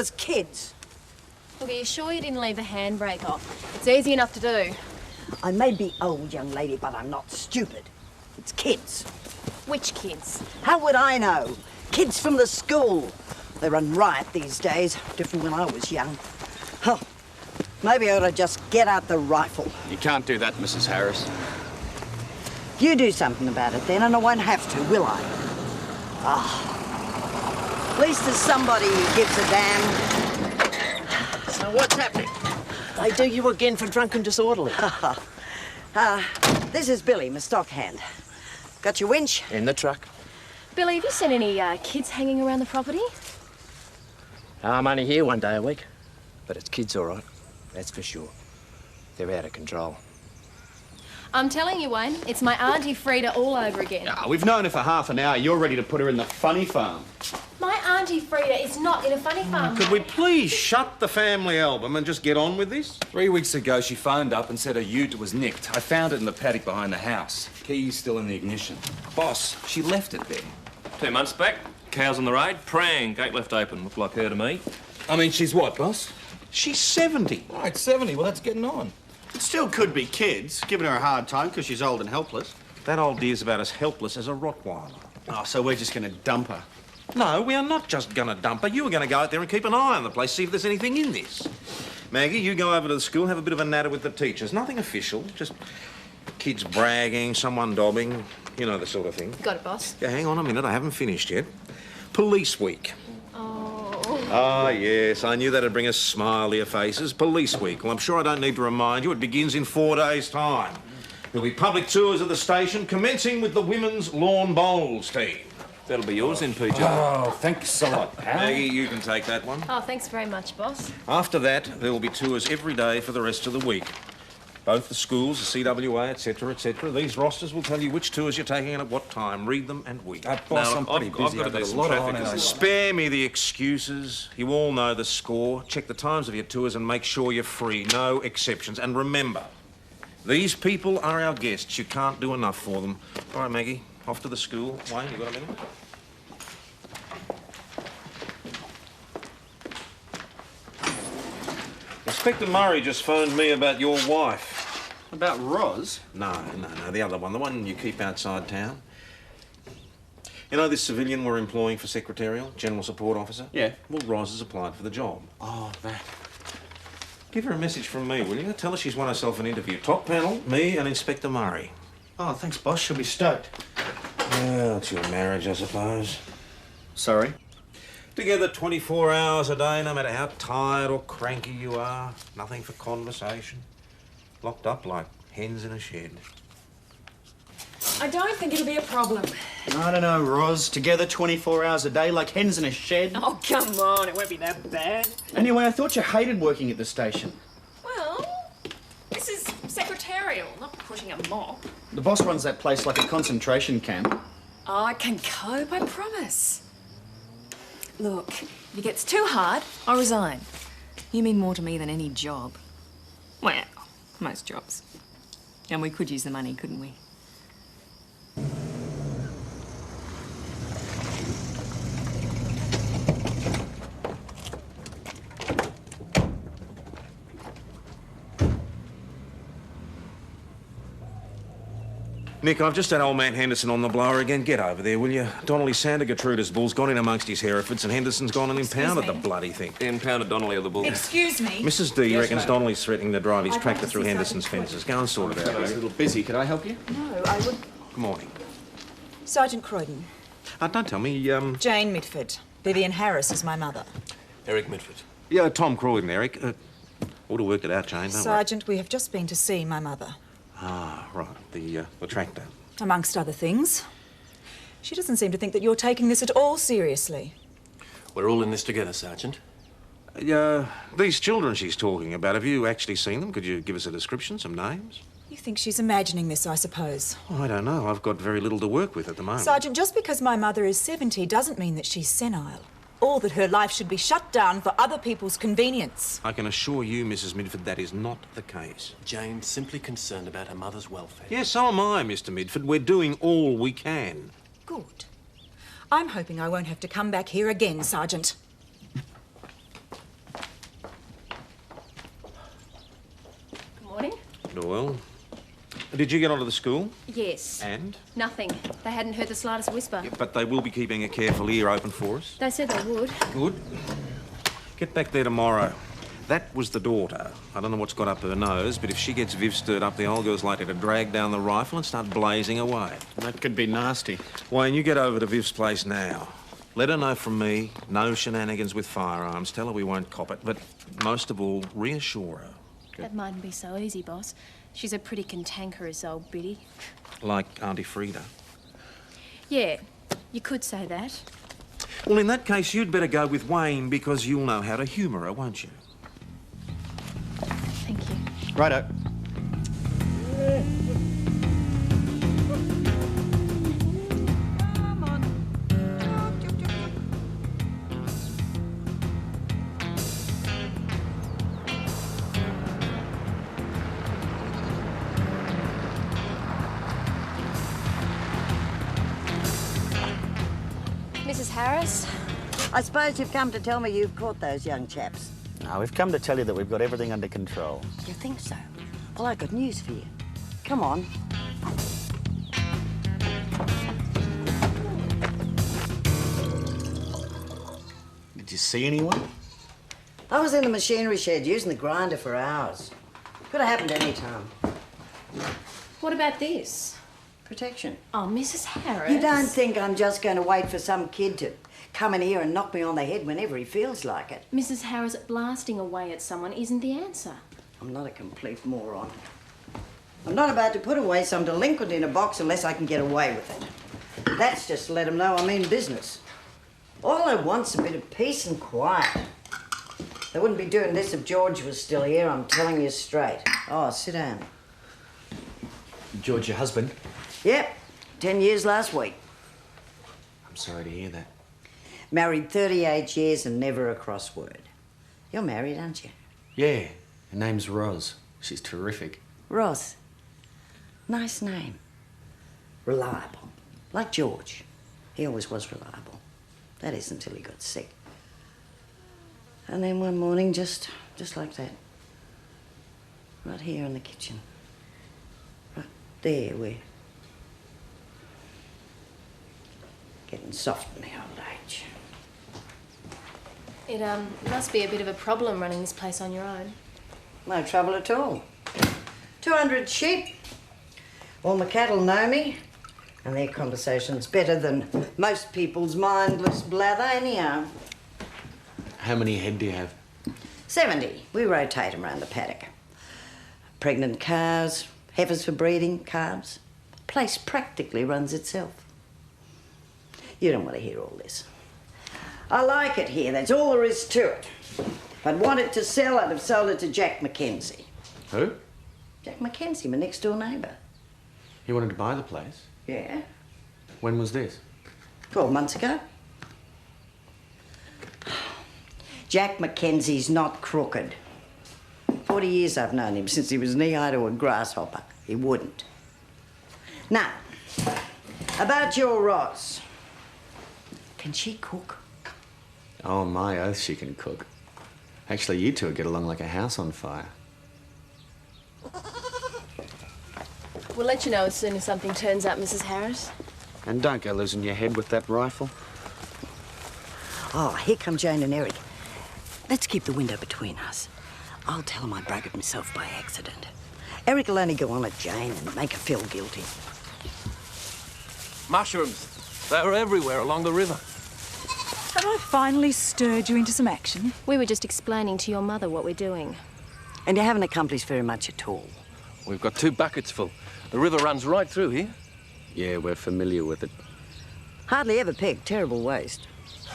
was kids. Look, are you sure you didn't leave the handbrake off? It's easy enough to do. I may be old, young lady, but I'm not stupid. It's kids. Which kids? How would I know? Kids from the school. They run riot these days. Different when I was young. Oh, maybe I ought to just get out the rifle. You can't do that, Mrs. Harris. You do something about it then, and I won't have to, will I? At least there's somebody who gives a damn. So what's happening? They do you again for drunken disorderly. This is Billy, my stock hand. Got your winch? In the truck. Billy, have you seen any kids hanging around the property? I'm only here one day a week. But it's kids, all right. That's for sure. They're out of control. I'm telling you, Wayne, it's my Auntie Frida all over again. Yeah, we've known her for half an hour. You're ready to put her in the funny farm. My Auntie Frida is not in a funny farm. Could we please shut the family album and just get on with this? 3 weeks ago, she phoned up and said her ute was nicked. I found it in the paddock behind the house. Key's still in the ignition. Boss, she left it there. 2 months back, cows on the road, praying, gate left open. Looked like her to me. I mean, she's what, boss? She's 70. Right, 70. Well, that's getting on. It still could be kids, giving her a hard time because she's old and helpless. That old dear's about as helpless as a Rottweiler. Oh, so we're just going to dump her. No, we are not just going to dump her. You are going to go out there and keep an eye on the place, see if there's anything in this. Maggie, you go over to the school, have a bit of a natter with the teachers. Nothing official, just kids bragging, someone dobbing, you know, the sort of thing. Got it, boss. Yeah, hang on a minute, I haven't finished yet. Police Week. Oh. Ah, yes, I knew that'd bring a smile to your faces. Police Week. Well, I'm sure I don't need to remind you, it begins in 4 days' time. There'll be public tours of the station, commencing with the women's lawn bowls team. That'll be yours then, PJ. Oh, thanks a lot, pal. Maggie, you can take that one. Oh, thanks very much, boss. After that, there will be tours every day for the rest of the week. Both the schools, the CWA, etc., etc. These rosters will tell you which tours you're taking and at what time. Read them and weep. Boss, No, I'm pretty I've busy. got to I've do got a some lot traffic on. as well. Spare me the excuses. You all know the score. Check the times of your tours and make sure you're free. No exceptions. And remember, these people are our guests. You can't do enough for them. All right, Maggie, off to the school. Wayne, you got a minute? Inspector Murray just phoned me about your wife. About Roz? No, the other one. The one you keep outside town. You know this civilian we're employing for secretarial, general support officer? Yeah. Well, Roz has applied for the job. Oh, that. Give her a message from me, will you? Tell her she's won herself an interview. Top panel, me and Inspector Murray. Oh, thanks, boss. She'll be stoked. Well, it's your marriage, I suppose. Sorry? Together 24 hours a day, no matter how tired or cranky you are. Nothing for conversation. Locked up like hens in a shed. I don't think it'll be a problem. I don't know, Roz. Together 24 hours a day like hens in a shed. Oh, come on, it won't be that bad. Anyway, I thought you hated working at the station. Well, this is secretarial, not pushing a mop. The boss runs that place like a concentration camp. I can cope, I promise. Look, if it gets too hard, I'll resign. You mean more to me than any job. Well, most jobs. And we could use the money, couldn't we? Nick, I've just had old man Henderson on the blower again. Get over there, will you? Donnelly Santa Gertruda's bull's gone in amongst his Herefords and Henderson's gone and impounded the bloody thing. Impounded Donnelly of the bull. Excuse me. Mrs. D reckons ma'am. Donnelly's threatening to drive his I'd tractor like to through see Henderson's Sergeant fences. Go and sort it I was a out. little busy. Could I help you? No, I would. Good morning. Sergeant Croydon. Don't tell me, Jane Mitford. Vivian Harris is my mother. Eric Mitford. Yeah, Tom Croydon, Eric. Ought to work it out, Jane, don't Sergeant, we have just been to see my mother. we? Ah, right. The tractor. Amongst other things. She doesn't seem to think that you're taking this at all seriously. We're all in this together, Sergeant. These children she's talking about, have you actually seen them? Could you give us a description, some names? You think she's imagining this, I suppose. Oh, I don't know. I've got very little to work with at the moment. Sergeant, just because my mother is 70 doesn't mean that she's senile. Or that her life should be shut down for other people's convenience. I can assure you, Mrs. Midford, that is not the case. Jane's simply concerned about her mother's welfare. Yes, so am I, Mr. Midford. We're doing all we can. Good. I'm hoping I won't have to come back here again, Sergeant. well. Did you get onto the school? Yes. And? Nothing. They hadn't heard the slightest whisper. Yeah, but they will be keeping a careful ear open for us. They said they would. Good. Get back there tomorrow. That was the daughter. I don't know what's got up her nose, but if she gets Viv stirred up, the old girl's likely to drag down the rifle and start blazing away. That could be nasty. Wayne, you get over to Viv's place now. Let her know from me, no shenanigans with firearms. Tell her we won't cop it, but most of all, reassure her. That mightn't be so easy, boss. She's a pretty cantankerous old biddy. Like Auntie Frida. Yeah, you could say that. Well, in that case, you'd better go with Wayne because you'll know how to humour her, won't you? Thank you. Righto. Mrs. Harris? I suppose you've come to tell me you've caught those young chaps. Now, we've come to tell you that we've got everything under control. You think so? Well, I've got news for you. Come on. Did you see anyone? I was in the machinery shed using the grinder for hours. Could have happened any time. What about this? Protection. Oh, Mrs. Harris. You don't think I'm just going to wait for some kid to come in here and knock me on the head whenever he feels like it? Mrs. Harris, blasting away at someone isn't the answer. I'm not a complete moron. I'm not about to put away some delinquent in a box unless I can get away with it. That's just to let them know I mean business. All I want's a bit of peace and quiet. They wouldn't be doing this if George was still here, I'm telling you straight. Oh, sit down. George, your husband? Yep, 10 years last week. I'm sorry to hear that. Married 38 years and never a cross word. You're married, aren't you? Yeah, her name's Roz. She's terrific. Roz. Nice name. Reliable. Like George. He always was reliable. That is until he got sick. And then one morning, just like that. Right here in the kitchen. Right there, where... Getting soft in the old age. It must be a bit of a problem running this place on your own. No trouble at all. 200 sheep. All my cattle know me, and their conversation's better than most people's mindless blather anyhow. How many head do you have? 70. We rotate them around the paddock. Pregnant cows, heifers for breeding, calves. Place practically runs itself. You don't want to hear all this. I like it here, that's all there is to it. If I'd wanted to sell, I'd have sold it to Jack Mackenzie. Who? Jack Mackenzie, my next door neighbour. He wanted to buy the place? Yeah. When was this? 12 months ago. Jack Mackenzie's not crooked. 40 years I've known him, since he was knee-high to a grasshopper. He wouldn't. Now, about your Roz. Can she cook? Oh, my oath, she can cook. Actually, you two would get along like a house on fire. We'll let you know as soon as something turns up, Mrs. Harris. And don't go losing your head with that rifle. Oh, here come Jane and Eric. Let's keep the window between us. I'll tell them I broke it myself by accident. Eric will only go on at Jane and make her feel guilty. Mushrooms. They were everywhere along the river. Have I finally stirred you into some action? We were just explaining to your mother what we're doing. And you haven't accomplished very much at all. We've got 2 buckets full. The river runs right through here. Yeah, we're familiar with it. Hardly ever pig, terrible waste.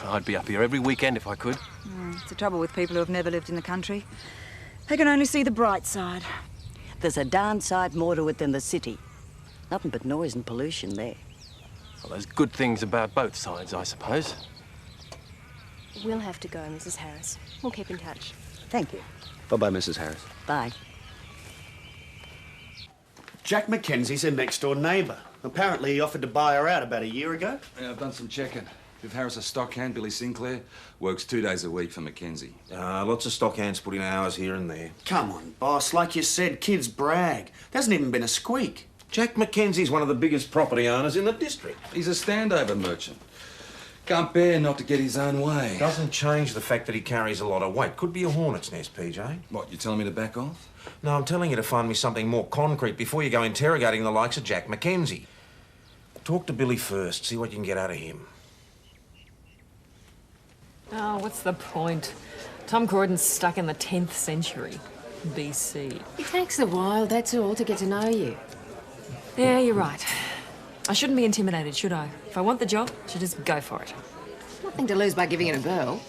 I'd be up here every weekend if I could. It's the trouble with people who have never lived in the country. They can only see the bright side. There's a darn sight more to it than the city. Nothing but noise and pollution there. Well, there's good things about both sides, I suppose. We'll have to go, Mrs. Harris. We'll keep in touch. Thank you. Bye-bye, Mrs. Harris. Bye. Jack Mackenzie's her next door neighbour. Apparently he offered to buy her out about a year ago. Yeah, I've done some checking. Viv Harris, a stockhand, Billy Sinclair, works 2 days a week for Mackenzie. Lots of stockhands put in hours here and there. Come on, boss. Like you said, kids brag. There hasn't even been a squeak. Jack Mackenzie's one of the biggest property owners in the district. He's a standover merchant. Can't bear not to get his own way. Doesn't change the fact that he carries a lot of weight. Could be a hornet's nest, PJ. What, you telling me to back off? No, I'm telling you to find me something more concrete before you go interrogating the likes of Jack Mackenzie. Talk to Billy first, see what you can get out of him. Oh, what's the point? Tom Croydon's stuck in the 10th century, BC. It takes a while, that's all, to get to know you. Yeah, you're right. I shouldn't be intimidated, should I? If I want the job, I should just go for it. Nothing to lose by giving it a go.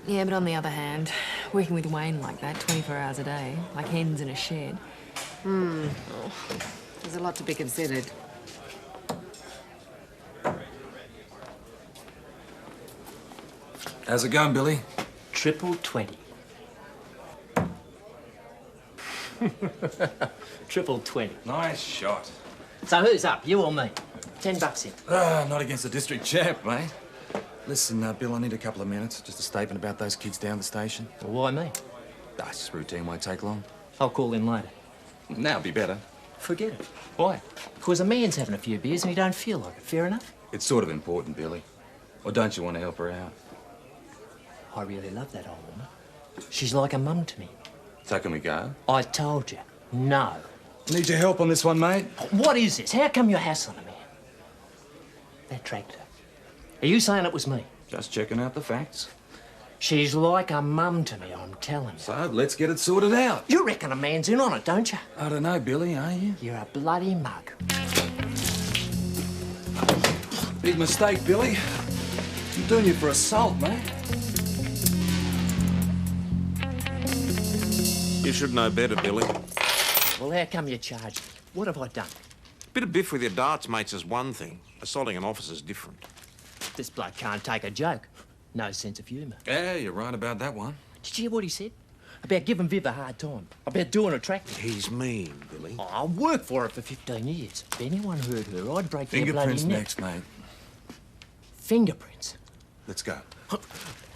Yeah, but on the other hand, working with Wayne like that, 24 hours a day, like hens in a shed. There's a lot to be considered. How's it going, Billy? Triple 20. Triple 20. Nice shot. So who's up, you or me? $10 in. Not against the district champ, mate. Listen, Bill, I need a couple of minutes. Just a statement about those kids down the station. Well, why me? It's just routine, won't take long. I'll call in later. Now'd be better. Forget it. Why? Because a man's having a few beers and he don't feel like it. Fair enough? It's sort of important, Billy. Or don't you want to help her out? I really love that old woman. She's like a mum to me. So can we go? I told you. No. Need your help on this one, mate? What is this? How come you're hassling me? That tractor. Are you saying it was me? Just checking out the facts. She's like a mum to me, I'm telling you. So let's get it sorted out. You reckon a man's in on it, don't you? I don't know, Billy, are you? You're a bloody mug. Big mistake, Billy. I'm doing you for assault, mate. You should know better, Billy. Well, how come you charge me? What have I done? Bit of biff with your darts, mates, is one thing. Assaulting an officer's different. This bloke can't take a joke. No sense of humour. Yeah, you're right about that one. Did you hear what he said? About giving Viv a hard time. About doing a tractor. He's mean, Billy. I worked for her for 15 years. If anyone heard her, I'd break their bloody Fingerprints neck. next, mate. Fingerprints? Let's go.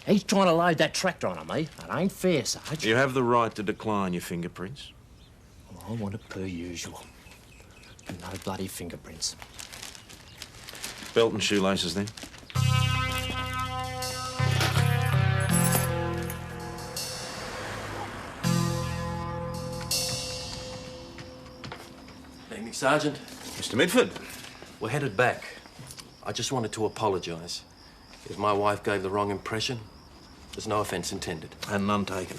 He's trying to load that tractor on me. That ain't fair, Sarge. You have the right to decline your fingerprints. Well, I want it per usual. No bloody fingerprints. Belt and shoelaces, then. Evening, Sergeant. Mr. Midford. We're headed back. I just wanted to apologise. If my wife gave the wrong impression, there's no offence intended. And none taken.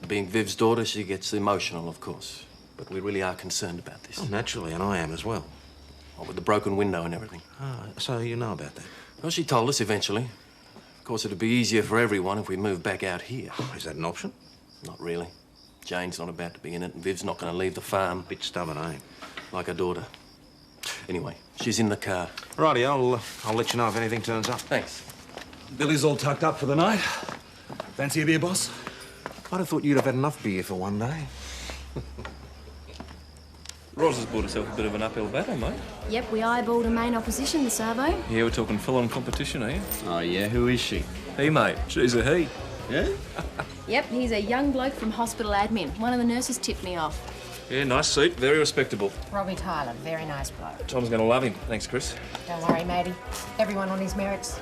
Being Viv's daughter, she gets emotional, of course. But we really are concerned about this. Oh, naturally, and I am as well. What with the broken window and everything. Ah, so you know about that? Well, she told us eventually. Of course, it'd be easier for everyone if we moved back out here. Oh, is that an option? Not really. Jane's not about to be in it, and Viv's not going to leave the farm. Bit stubborn, eh? Like her daughter. Anyway, she's in the car. Righty, I'll let you know if anything turns up. Thanks. Billy's all tucked up for the night. Fancy a beer, boss? I'd have thought you'd have had enough beer for one day. Roz has bought herself a bit of an uphill battle, mate. Yep, we eyeballed a main opposition, the Savo. Yeah, we're talking full-on competition, are you? Oh, yeah? Who is she? He, mate. She's a he. Yeah? Yep, he's a young bloke from hospital admin. One of the nurses tipped me off. Yeah, nice seat. Very respectable. Robbie Tyler, very nice bloke. Tom's going to love him. Thanks, Chris. Don't worry, matey. Everyone on his merits.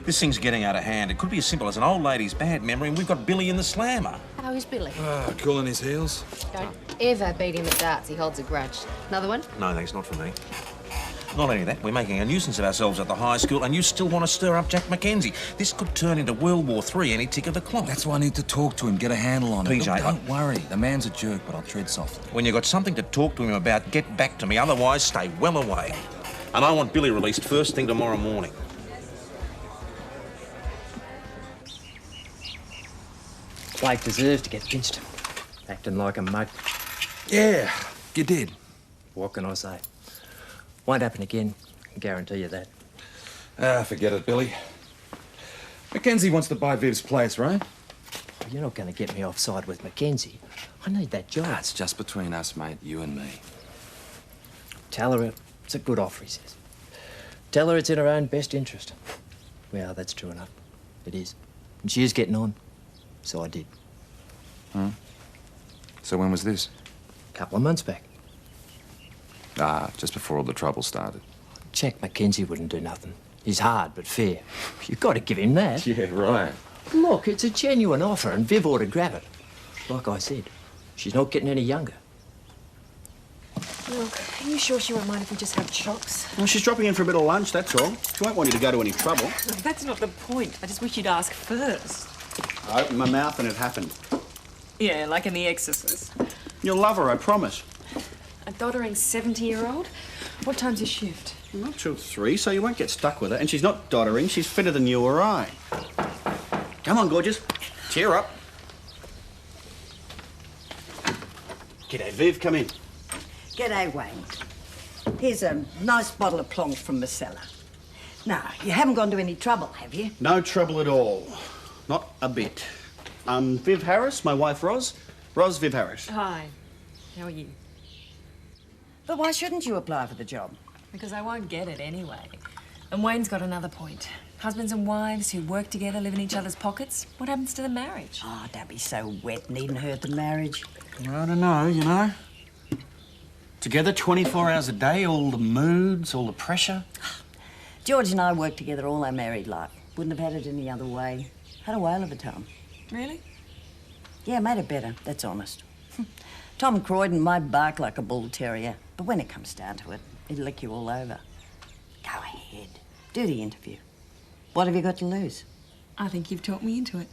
This thing's getting out of hand. It could be as simple as an old lady's bad memory and we've got Billy in the slammer. How is Billy? Cooling his heels. Don't ever beat him at darts. He holds a grudge. Another one? No, thanks, not for me. Not only that, we're making a nuisance of ourselves at the high school and you still want to stir up Jack Mackenzie. This could turn into World War III any tick of the clock. That's why I need to talk to him, get a handle on it. PJ, Look, don't worry. The man's a jerk, but I'll tread softly. When you've got something to talk to him about, get back to me. Otherwise, stay well away. And I want Billy released first thing tomorrow morning. Blake deserves to get pinched. Acting like a mug. Yeah, you did. What can I say? Won't happen again. I can guarantee you that. Forget it, Billy. Mackenzie wants to buy Viv's place, right? Well, you're not going to get me offside with Mackenzie. I need that job. That's just between us, mate. You and me. Tell her it's a good offer, he says. Tell her it's in her own best interest. Well, that's true enough. It is. And she is getting on. So I did. Hmm? So when was this? A couple of months back. Ah, just before all the trouble started. Jack Mackenzie wouldn't do nothing. He's hard but fair. You've got to give him that. Yeah, right. Look, it's a genuine offer and Viv ought to grab it. Like I said, she's not getting any younger. Look, are you sure she won't mind if we just have chocs? Well, she's dropping in for a bit of lunch, that's all. She won't want you to go to any trouble. Look, that's not the point. I just wish you'd ask first. I opened my mouth and it happened. Yeah, like in The Exorcist. You'll love her, I promise. A doddering 70-year-old? What time's your shift? Well, not till 3, so you won't get stuck with her. And she's not doddering, she's fitter than you or I. Come on, gorgeous. Cheer up. G'day, Viv, come in. G'day, Wayne. Here's a nice bottle of plonk from the cellar. Now, you haven't gone to any trouble, have you? No trouble at all. Not a bit. Viv Harris, my wife Roz. Roz, Viv Harris. Hi. How are you? But why shouldn't you apply for the job? Because I won't get it anyway. And Wayne's got another point. Husbands and wives who work together, live in each other's pockets. What happens to the marriage? Oh, don't be so wet. Needn't hurt the marriage. I don't know, you know. Together 24 hours a day, all the moods, all the pressure. George and I worked together all our married life. Wouldn't have had it any other way. Had a whale of a time. Really? Yeah, made it better, that's honest. Tom Croydon might bark like a bull terrier, but when it comes down to it, he'd lick you all over. Go ahead, do the interview. What have you got to lose? I think you've talked me into it.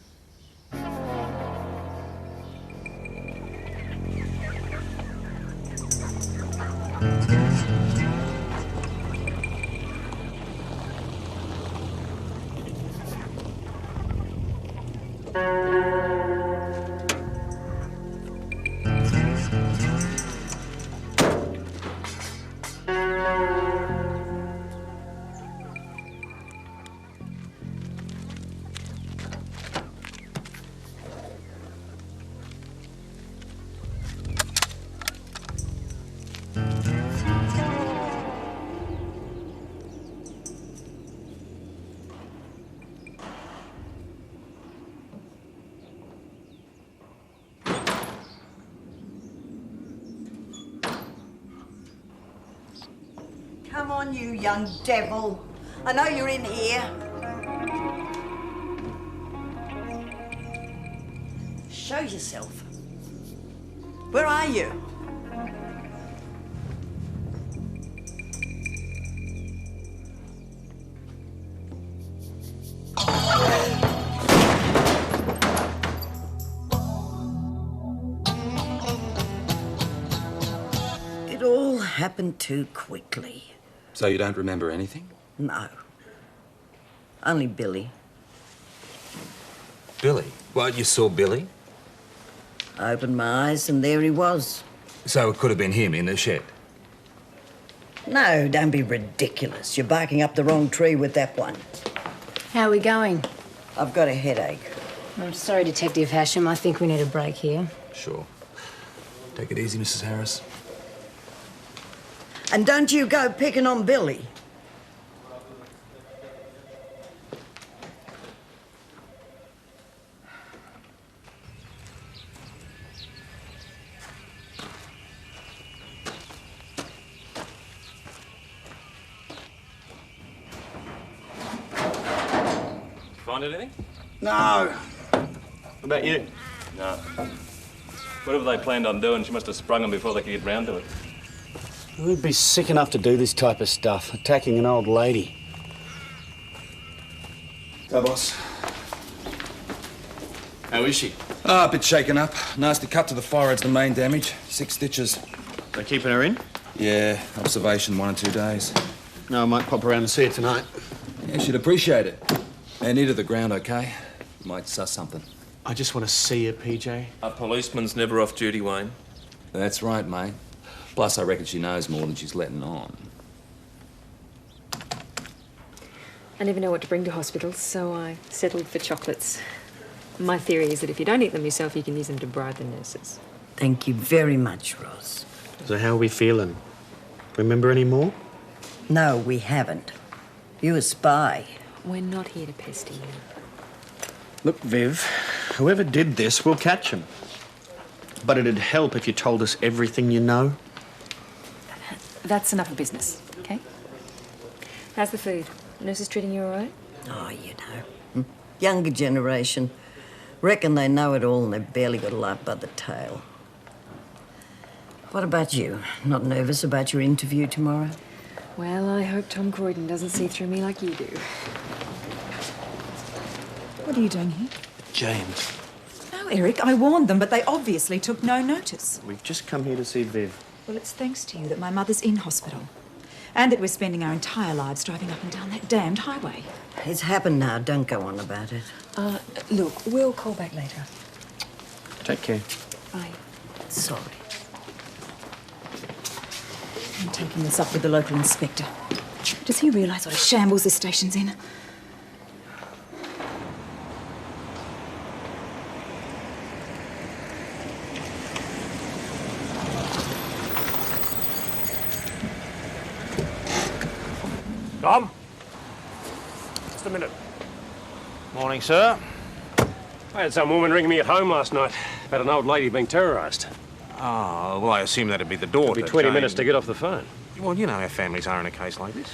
Come on, you young devil. I know you're in here. Show yourself. Where are you? It all happened too quickly. So you don't remember anything? No. Only Billy. Billy? What, you saw Billy? I opened my eyes and there he was. So it could have been him in the shed? No, don't be ridiculous. You're barking up the wrong tree with that one. How are we going? I've got a headache. I'm sorry, Detective Hasham. I think we need a break here. Sure. Take it easy, Mrs. Harris. And don't you go picking on Billy. Find anything? No. What about you? No. Whatever they planned on doing, she must have sprung them before they could get round to it. Who'd be sick enough to do this type of stuff, attacking an old lady? So, boss. How is she? Ah, a bit shaken up. Nasty cut to the forehead's the main damage. 6 stitches. They keeping her in? Yeah, observation 1 or 2 days. No, I might pop around and see her tonight. Yeah, she'd appreciate it. And near to the ground, okay? Might suss something. I just want to see her, PJ. A policeman's never off duty, Wayne. That's right, mate. Plus, I reckon she knows more than she's letting on. I never know what to bring to hospitals, so I settled for chocolates. My theory is that if you don't eat them yourself, you can use them to bribe the nurses. Thank you very much, Roz. So how are we feeling? Remember any more? No, we haven't. You a spy? We're not here to pester you. Look, Viv, whoever did this will catch him. But it'd help if you told us everything you know. That's enough of business, okay? How's the food? Nurses treating you all right? Oh, younger generation. Reckon they know it all and they've barely got a life by the tail. What about you? Not nervous about your interview tomorrow? Well, I hope Tom Croydon doesn't see through me like you do. What are you doing here? James. No, Eric, I warned them, but they obviously took no notice. We've just come here to see Viv. Well, it's thanks to you that my mother's in hospital. And that we're spending our entire lives driving up and down that damned highway. It's happened now. Don't go on about it. Look, we'll call back later. Take care. Bye. Sorry. I'm taking this up with the local inspector. Does he realise what a shambles this station's in? Tom? Just a minute. Morning, sir. I had some woman ringing me at home last night about an old lady being terrorised. Oh, well, I assume that'd be the daughter. It'll be 20 Jane. minutes to get off the phone. Well, you know how families are in a case like this.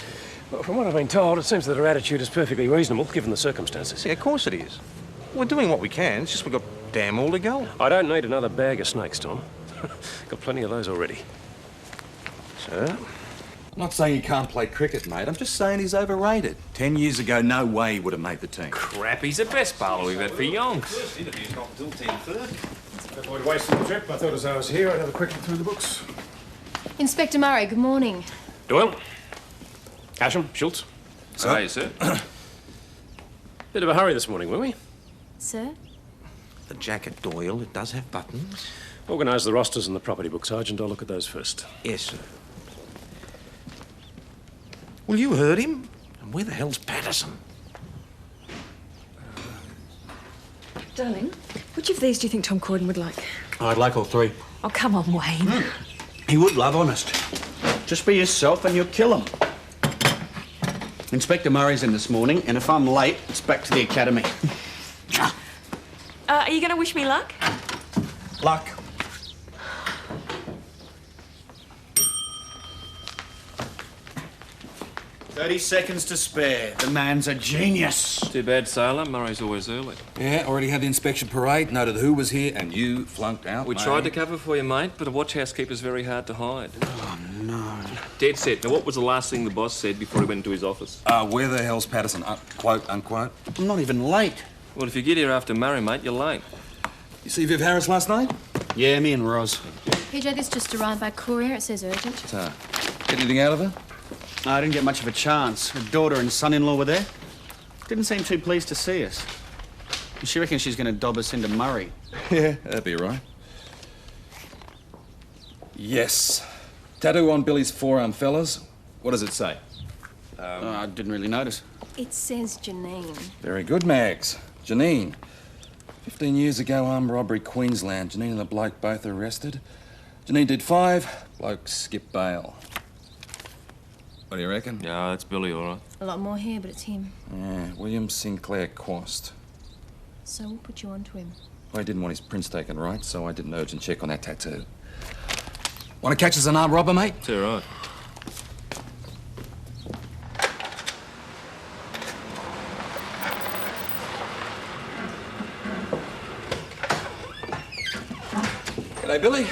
Well, from what I've been told, it seems that her attitude is perfectly reasonable, given the circumstances. Yeah, of course it is. We're doing what we can. It's just we've got damn all to go. I don't need another bag of snakes, Tom. Got plenty of those already. Sir? I'm not saying he can't play cricket, mate. I'm just saying he's overrated. 10 years ago, no way he would have made the team. Crap, he's the best bowler we've had for yonks. First interview's not until 10:30. To avoid wasting the trip, I thought as I was here, I'd have a quick look through the books. Inspector Murray, good morning. Doyle? Asham? Schultz? Hi, sir. Bit of a hurry this morning, were we? Sir? The jacket, Doyle, it does have buttons. Organise the rosters and the property book, Sergeant. I'll look at those first. Yes, sir. Well, you heard him. And where the hell's Patterson? Darling, which of these do you think Tom Croydon would like? I'd like all three. Oh, come on, Wayne. He would, love, honest. Just be yourself and you'll kill him. Inspector Murray's in this morning, and if I'm late, it's back to the academy. Are you going to wish me luck? Luck. $30 to spare. The man's a genius. Too bad, sailor. Murray's always early. Yeah, already had the inspection parade, noted who was here, and you flunked out. We mate. tried to cover for you, mate, but a watch house keeper's very hard to hide. Oh, no. Dead set. Now, what was the last thing the boss said before he went into his office? Where the hell's Patterson? Quote, unquote. I'm not even late. Well, if you get here after Murray, mate, you're late. You see Viv Harris last night? Yeah, me and Roz. PJ, this just arrived by courier. It says urgent. Get anything out of her? I didn't get much of a chance. Her daughter and son-in-law were there. Didn't seem too pleased to see us. She reckons she's going to dob us into Murray. Yeah, that'd be right. Yes. Tattoo on Billy's forearm, fellas. What does it say? I didn't really notice. It says Janine. Very good, Mags. Janine. 15 years ago, armed robbery, Queensland. Janine and the bloke both arrested. Janine did 5. Bloke skipped bail. What do you reckon? Yeah, that's Billy, all right. A lot more here, but it's him. Yeah, William Sinclair Quast. So we'll put you on to him. I didn't want his prints taken right, so I did an urgent check on that tattoo. Want to catch us an armed robber, mate? It's all right. G'day, Billy.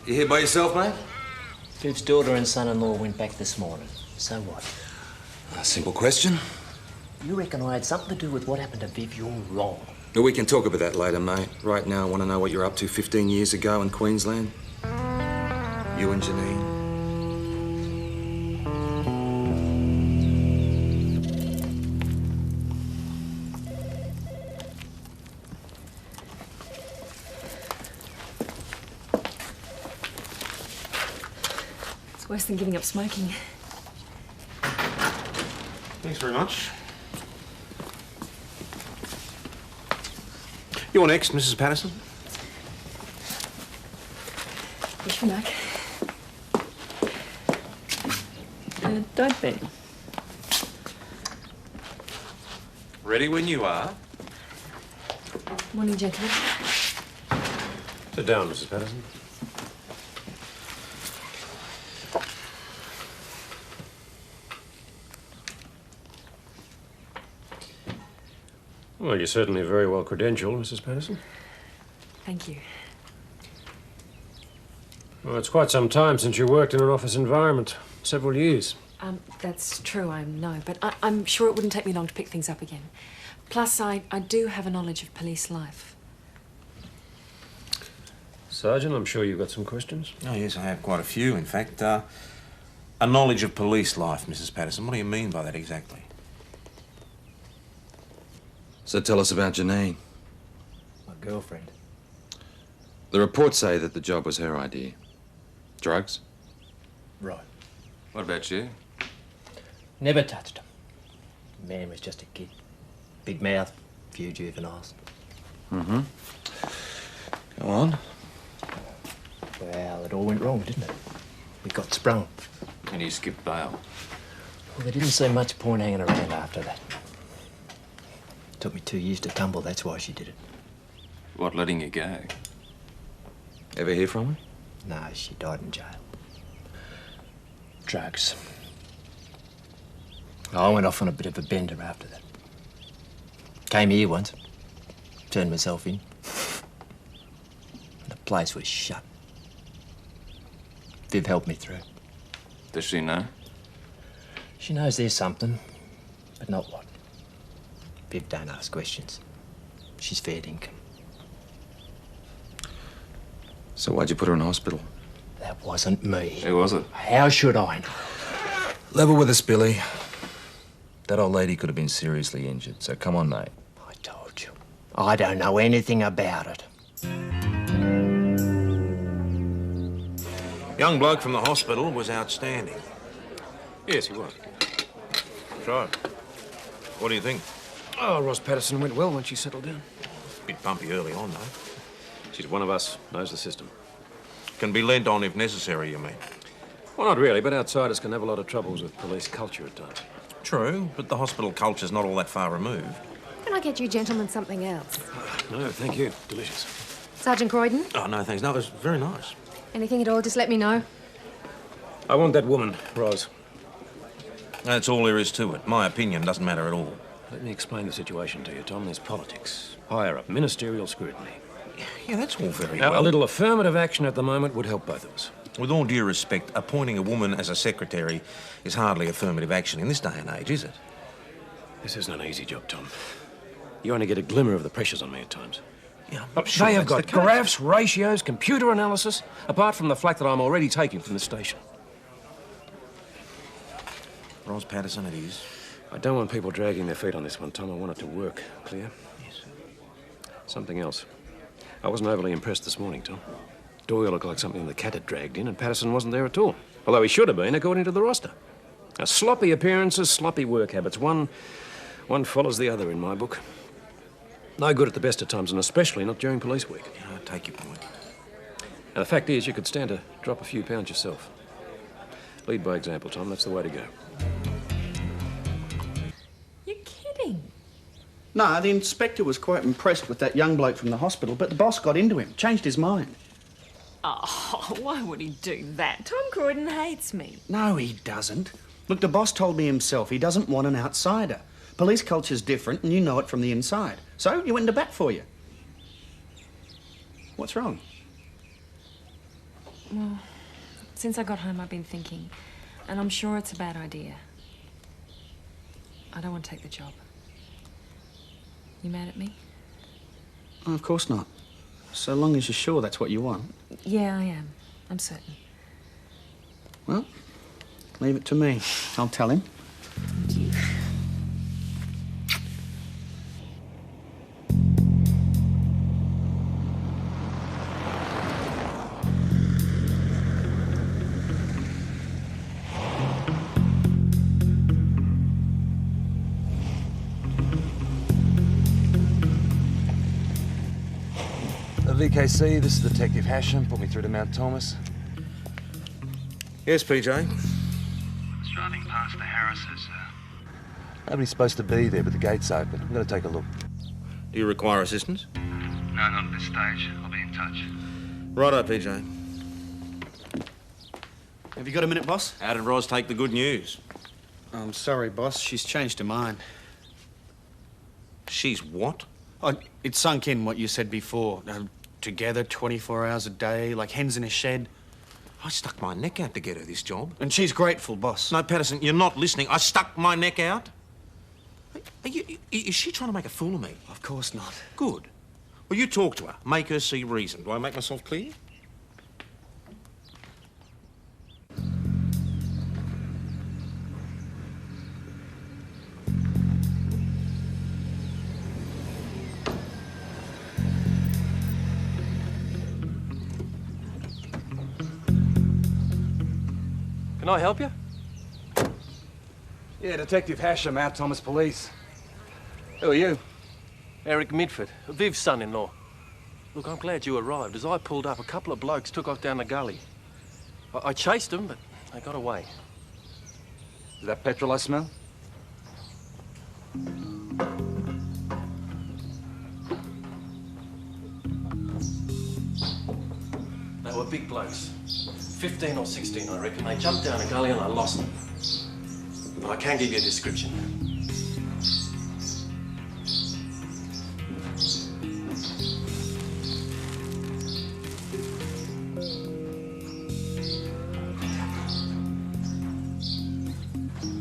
You here by yourself, mate? Viv's daughter and son-in-law went back this morning. So what? A simple question. You reckon I had something to do with what happened to Viv? You're wrong. But we can talk about that later, mate. Right now, I want to know what you're up to 15 years ago in Queensland. You and Janine. It's worse than giving up smoking. Thanks very much. You're next, Mrs. Patterson. Push me back. Don't be. Ready when you are. Morning, gentlemen. Sit down, Mrs. Patterson. Well, you're certainly very well credentialed, Mrs. Patterson. Thank you. Well, it's quite some time since you worked in an office environment. Several years. That's true, I know, but I'm sure it wouldn't take me long to pick things up again. Plus, I do have a knowledge of police life. Sergeant, I'm sure you've got some questions. Oh, yes, I have quite a few, in fact. A knowledge of police life, Mrs. Patterson. What do you mean by that exactly? So tell us about Janine. My girlfriend. The reports say that the job was her idea. Drugs? Right. What about you? Never touched him. Man was just a kid. Big mouth, few juveniles. Mm-hmm. Go on. Well, it all went wrong, didn't it? We got sprung. And you skipped bail. Well, there didn't seem much point hanging around after that. Took me 2 years to tumble, that's why she did it. What, letting you go? Ever hear from her? No, she died in jail. Drugs. I went off on a bit of a bender after that. Came here once. Turned myself in. The place was shut. Viv helped me through. Does she know? She knows there's something, but not what. Viv don't ask questions. She's fair dinkum. So why'd you put her in hospital? That wasn't me. Who was it? How should I know? Level with us, Billy. That old lady could have been seriously injured, so come on, mate. I told you. I don't know anything about it. Young bloke from the hospital was outstanding. Yes, he was. Right. What do you think? Oh, Ross Patterson went well when she settled down. Bit bumpy early on, though. She's one of us, knows the system. Can be lent on if necessary, you mean? Well, not really, but outsiders can have a lot of troubles with police culture at times. True, but the hospital culture's not all that far removed. Can I get you gentlemen something else? No, thank you. Delicious. Sergeant Croydon? Oh, no, thanks. No, it was very nice. Anything at all, just let me know. I want that woman, Ros. That's all there is to it. My opinion doesn't matter at all. Let me explain the situation to you, Tom. There's politics. Higher up, ministerial scrutiny. Yeah, that's all very Now, well. a little affirmative action at the moment would help both of us. With all due respect, appointing a woman as a secretary is hardly affirmative action in this day and age, is it? This isn't an easy job, Tom. You only get a glimmer of the pressures on me at times. Yeah, They have got graphs, ratios, computer analysis, apart from the flack that I'm already taking from the station. Ros Patterson it is. I don't want people dragging their feet on this one, Tom. I want it to work. Clear? Yes. Something else. I wasn't overly impressed this morning, Tom. Doyle looked like something the cat had dragged in, and Patterson wasn't there at all. Although he should have been, according to the roster. Now, sloppy appearances, sloppy work habits. One follows the other in my book. No good at the best of times, and especially not during police week. Yeah, I take your point. Now, the fact is, you could stand to drop a few pounds yourself. Lead by example, Tom. That's the way to go. You're kidding. No, the inspector was quite impressed with that young bloke from the hospital, but the boss got into him, changed his mind. Oh, why would he do that? Tom Croydon hates me. No, he doesn't. Look, the boss told me himself he doesn't want an outsider. Police culture's different, and you know it from the inside. So you went into bat for you. What's wrong? Well, since I got home, I've been thinking, and I'm sure it's a bad idea. I don't want to take the job. You mad at me? Oh, of course not. So long as you're sure that's what you want. Yeah, I am. I'm certain. Well, leave it to me. I'll tell him. VKC, this is Detective Hashem. Put me through to Mount Thomas. Yes, PJ? I was driving past the Harrises. Nobody's supposed to be there, but the gate's open. I'm going to take a look. Do you require assistance? No, not at this stage. I'll be in touch. Righto, PJ. Have you got a minute, boss? How did Roz take the good news? I'm sorry, boss. She's changed her mind. She's what? Oh, it sunk in what you said before. Together 24 hours a day, like hens in a shed. I stuck my neck out to get her this job. And she's grateful, boss. No, Patterson, you're not listening. I stuck my neck out. Is she trying to make a fool of me? Of course not. Good. Well, you talk to her. Make her see reason. Do I make myself clear? Can I help you? Yeah, Detective Hashem, out Thomas Police. Who are you? Eric Midford, Viv's son-in-law. Look, I'm glad you arrived. As I pulled up, a couple of blokes took off down the gully. I chased them, but they got away. Is that petrol I smell? They were big blokes. 15 or 16, I reckon. They jumped down a gully and I lost them. But I can give you a description.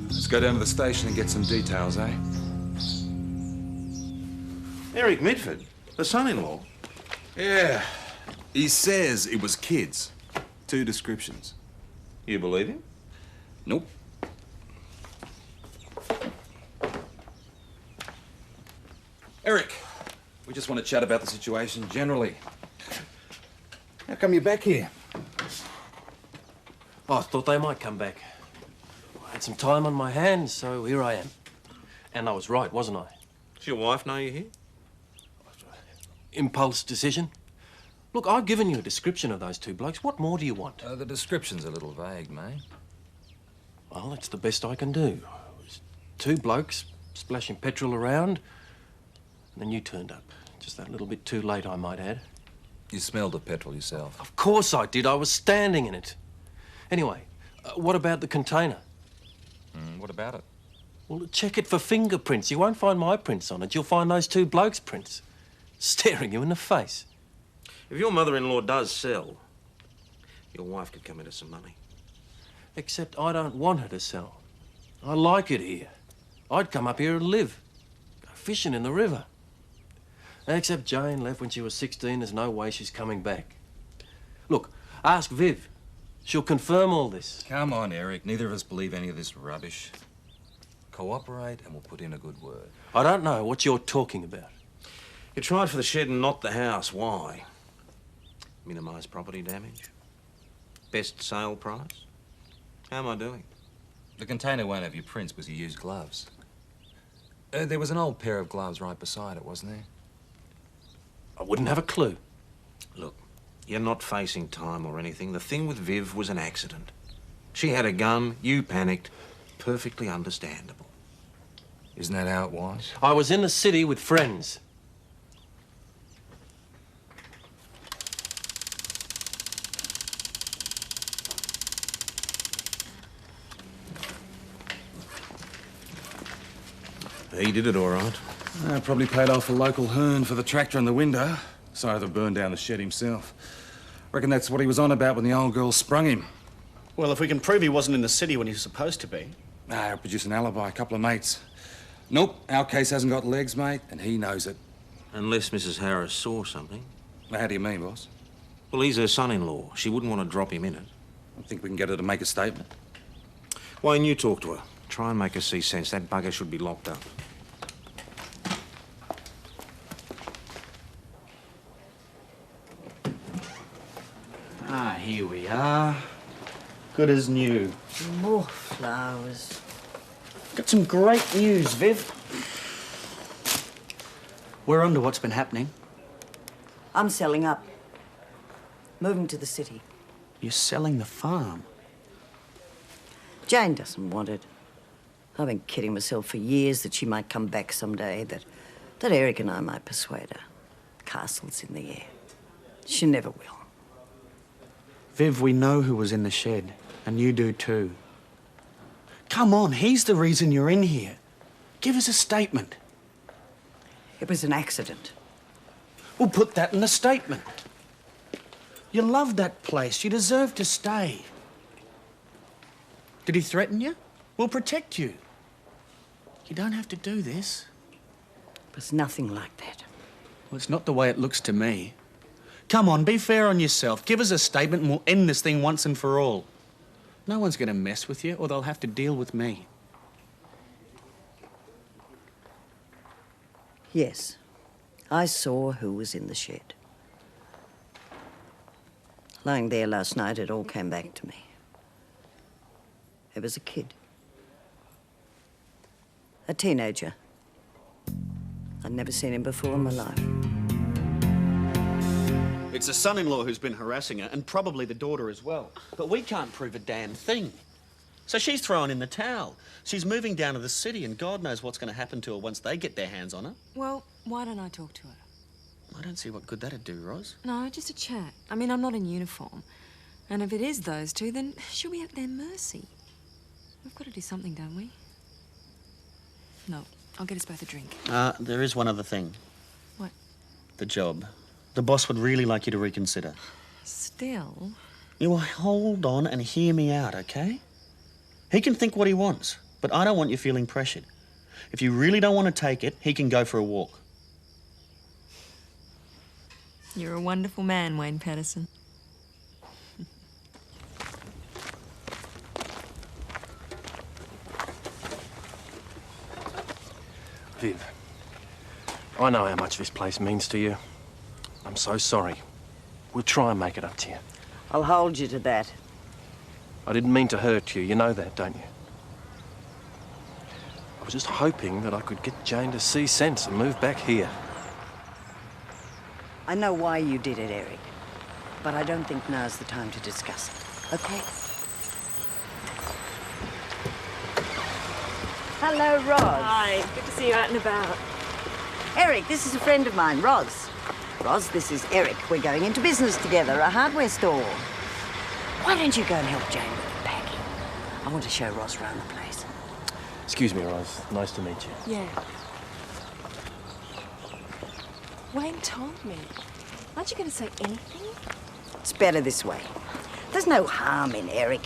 Let's go down to the station and get some details, eh? Eric Midford, the son-in-law. Yeah. He says it was kids. 2 descriptions. You believe him? Nope. Eric, we just want to chat about the situation generally. How come you're back here? Oh, I thought they might come back. I had some time on my hands, so here I am. And I was right, wasn't I? Does your wife know you're here? Impulse decision. Look, I've given you a description of those 2 blokes. What more do you want? The description's a little vague, mate. Well, it's the best I can do. It was 2 blokes splashing petrol around, and then you turned up. Just that little bit too late, I might add. You smelled the petrol yourself. Of course I did. I was standing in it. Anyway, what about the container? What about it? Well, check it for fingerprints. You won't find my prints on it. You'll find those 2 blokes' prints. Staring you in the face. If your mother-in-law does sell, your wife could come into some money. Except I don't want her to sell. I like it here. I'd come up here and live. Go fishing in the river. Except Jane left when she was 16. There's no way she's coming back. Look, ask Viv. She'll confirm all this. Come on, Eric. Neither of us believe any of this rubbish. Cooperate and we'll put in a good word. I don't know what you're talking about. You tried for the shed and not the house. Why? Minimise property damage? Best sale price? How am I doing? The container won't have your prints because you used gloves. There was an old pair of gloves right beside it, wasn't there? I wouldn't have a clue. Look, you're not facing time or anything. The thing with Viv was an accident. She had a gun, you panicked. Perfectly understandable. Isn't that how it was? I was in the city with friends. He did it all right. Probably paid off a local hern for the tractor and the window. Sorry to burn down the shed himself. Reckon that's what he was on about when the old girl sprung him. Well, if we can prove he wasn't in the city when he was supposed to be. I'll produce an alibi, a couple of mates. Nope, our case hasn't got legs, mate, and he knows it. Unless Mrs. Harris saw something. How do you mean, boss? Well, he's her son-in-law. She wouldn't want to drop him in it. I think we can get her to make a statement. Wayne, you talk to her. Try and make her see sense. That bugger should be locked up. Here we are. Good as new. More flowers. Got some great news, Viv. We're onto what's been happening. I'm selling up. Moving to the city. You're selling the farm. Jane doesn't want it. I've been kidding myself for years that she might come back someday, that Eric and I might persuade her. Castle's in the air. She never will. Viv, we know who was in the shed, and you do too. Come on, he's the reason you're in here. Give us a statement. It was an accident. We'll put that in the statement. You love that place. You deserve to stay. Did he threaten you? We'll protect you. You don't have to do this. It was nothing like that. Well, it's not the way it looks to me. Come on, be fair on yourself. Give us a statement and we'll end this thing once and for all. No one's going to mess with you or they'll have to deal with me. Yes, I saw who was in the shed. Lying there last night, it all came back to me. It was a kid. A teenager. I'd never seen him before in my life. It's the son-in-law who's been harassing her, and probably the daughter as well. But we can't prove a damn thing. So she's throwing in the towel. She's moving down to the city, and God knows what's going to happen to her once they get their hands on her. Well, why don't I talk to her? I don't see what good that'd do, Ros. No, just a chat. I mean, I'm not in uniform. And if it is those two, then she'll be at their mercy. We've got to do something, don't we? No, I'll get us both a drink. There is one other thing. What? The job. The boss would really like you to reconsider. Still? You will hold on and hear me out, okay? He can think what he wants, but I don't want you feeling pressured. If you really don't want to take it, he can go for a walk. You're a wonderful man, Wayne Patterson. Viv, I know how much this place means to you. I'm so sorry. We'll try and make it up to you. I'll hold you to that. I didn't mean to hurt you. You know that, don't you? I was just hoping that I could get Jane to see sense and move back here. I know why you did it, Eric. But I don't think now's the time to discuss it, okay? Hello, Ros. Hi, good to see you out and about. Eric, this is a friend of mine, Ros. Ros, this is Eric. We're going into business together, a hardware store. Why don't you go and help Jane with the packing? I want to show Ros around the place. Excuse me, Ros. Nice to meet you. Yeah. Wayne told me. Aren't you going to say anything? It's better this way. There's no harm in Eric.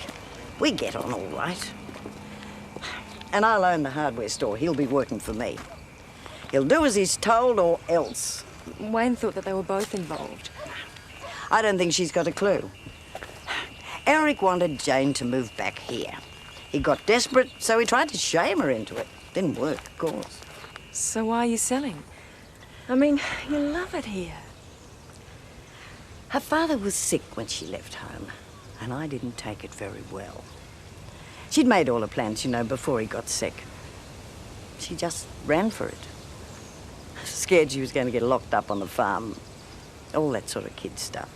We get on all right. And I'll own the hardware store. He'll be working for me. He'll do as he's told or else. Wayne thought that they were both involved. I don't think she's got a clue. Eric wanted Jane to move back here. He got desperate, so he tried to shame her into it. Didn't work, of course. So why are you selling? I mean, you love it here. Her father was sick when she left home, and I didn't take it very well. She'd made all her plans, you know, before he got sick. She just ran for it. Scared she was going to get locked up on the farm. All that sort of kid stuff.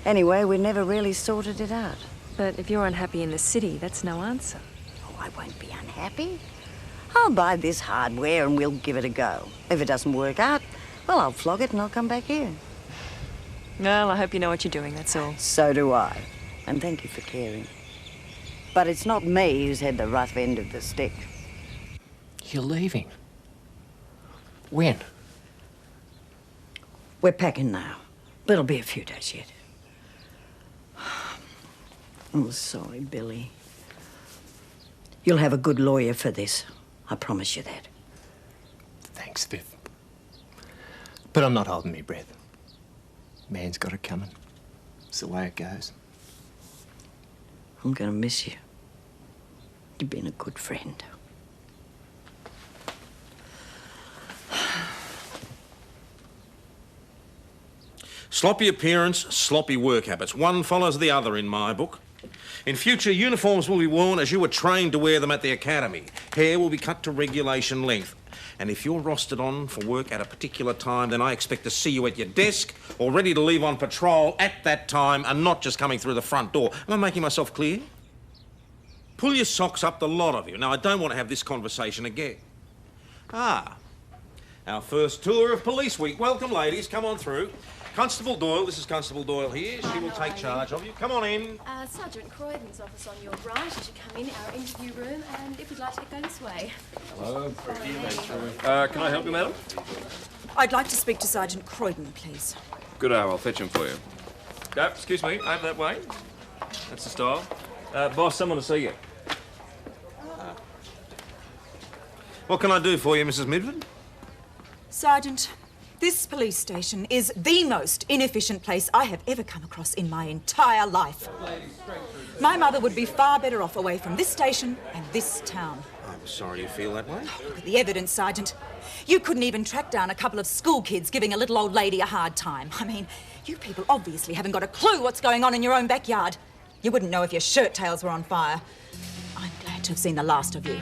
Anyway, we never really sorted it out. But if you're unhappy in the city, that's no answer. Oh, I won't be unhappy. I'll buy this hardware and we'll give it a go. If it doesn't work out, well, I'll flog it and I'll come back here. Well, I hope you know what you're doing, that's all. So do I. And thank you for caring. But it's not me who's had the rough end of the stick. You're leaving? When? We're packing now. But it'll be a few days yet. I'm sorry, Billy. You'll have a good lawyer for this. I promise you that. Thanks, Viv. But I'm not holding my breath. Man's got it coming. It's the way it goes. I'm gonna miss you. You've been a good friend. Sloppy appearance, sloppy work habits. One follows the other in my book. In future, uniforms will be worn as you were trained to wear them at the academy. Hair will be cut to regulation length. And if you're rostered on for work at a particular time, then I expect to see you at your desk or ready to leave on patrol at that time and not just coming through the front door. Am I making myself clear? Pull your socks up, the lot of you. Now, I don't want to have this conversation again. Ah, our first tour of Police Week. Welcome, ladies. Come on through. Constable Doyle, this is Constable Doyle here. She will take charge of you. Come on in. Sergeant Croydon's office on your right. You should come in our interview room, and if you'd like to go this way. Hello. Can I help you, madam? I'd like to speak to Sergeant Croydon, please. Good hour. I'll fetch him for you. Excuse me. Over that way. That's the style. Boss, someone to see you. What can I do for you, Mrs. Midford? Sergeant, this police station is the most inefficient place I have ever come across in my entire life. My mother would be far better off away from this station and this town. I'm sorry you feel that way. Look at the evidence, Sergeant. You couldn't even track down a couple of school kids giving a little old lady a hard time. I mean, you people obviously haven't got a clue what's going on in your own backyard. You wouldn't know if your shirt tails were on fire. I'm glad to have seen the last of you.